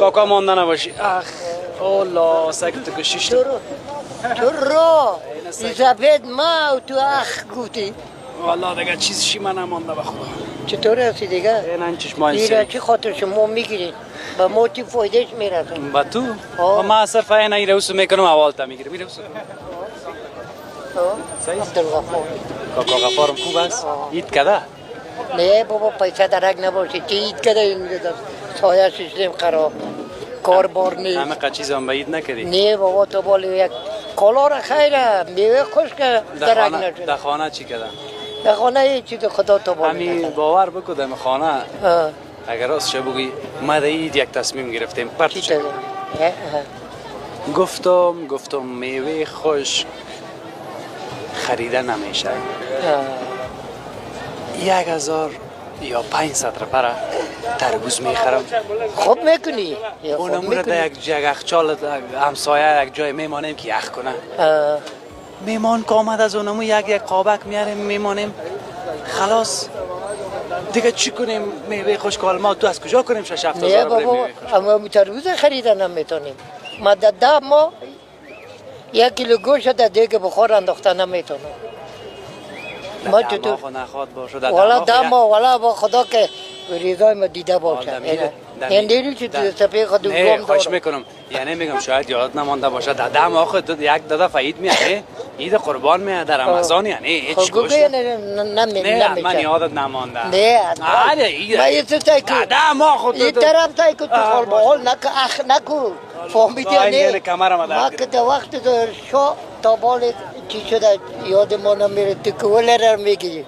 کاکا مانده نباشی. اخ اولا سگ تو کشیش تو رو این سفید ما و تو اخ گفتی والا دیگه چیزشی من نمانده به خدا. چطور هستی دیگه؟ این چشمان میره سری چی خاطر شما میگیرید به ما چی فایدهش میرسون با تو ما صرف این ایروسو میکنم اول تا میگیرم میروسو عبدالغفار کاکا غفارم خوب است اید کده نه بابا پیسه درک نباشه چی اید کده اینجا دست سایه سیستم خراب کار بار نیست همه قد چیز هم به اید نکدی نه بابا تو بالی یک کالا را خیره میوه خوش که درک نشد در خانه چی کده در خانه هیچ چیز خدا تو بالی همین باور بکو در خانه آه. اگر راست چه بگی ما در اید یک تصمیم گرفتیم چی پرت تده؟ گفتم میوه خوش خریده نمیشه 1000 یا 500 رپره تربوز میخرم خوب میکنی اونم رو در یک یخچال همسایه یک جای میمانیم که یخ کنه میمان که آمد از اونمو یک قابک میاریم میمانیم خلاص دیگه چی کنیم میوه خوش که ما تو از کجا کنیم 6-7 نه هزار بابا میوه خوش اما تربوز خریده نمیتونیم ما در 10 ماه 1 کیلو گوشت در دیگه بخور انداخته نمیتونم ما چطور نخواد باشه والا 10 ماه والا با خدا که ریزای ما دیده باشه این دیری چی تو سپی خود نه خوش میکنم یعنی میگم شاید یاد نمانده باشه در 10 ماه خود یک دفعه عید میاره عید قربان میاد در رمضان یعنی هیچ گوشت نه من یادت نمانده نه ما یه چیز تایی در 10 ماه خود این طرف تایی که تو قربان نکو فهمیدی یا نه ما که در وقت شو تا بال چی شده یاد ما نمیره تو کول را میگی